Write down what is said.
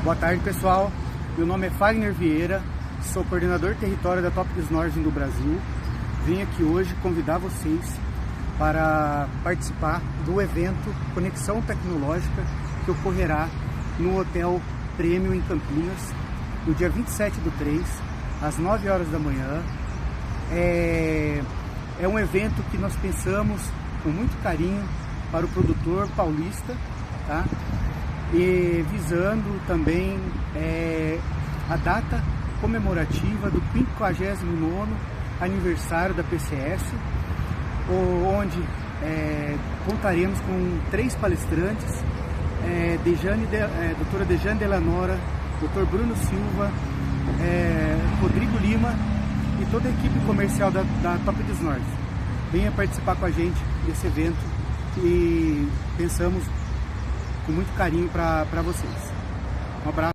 Boa tarde, pessoal. Meu nome é Fagner Vieira, sou coordenador território da Topics Norte do Brasil. Vim aqui hoje convidar vocês para participar do evento Conexão Tecnológica que ocorrerá no Hotel Prêmio em Campinas, no dia 27/3, às 9 horas da manhã. É um evento que nós pensamos com muito carinho para o produtor paulista, tá? E visando também a data comemorativa do 59º aniversário da PCS, onde contaremos com 3 palestrantes, doutora Dejane Delanora, doutor Bruno Silva, Rodrigo Lima e toda a equipe comercial da Topics Norte. Venha participar com a gente desse evento e pensamos com muito carinho para vocês. Um abraço.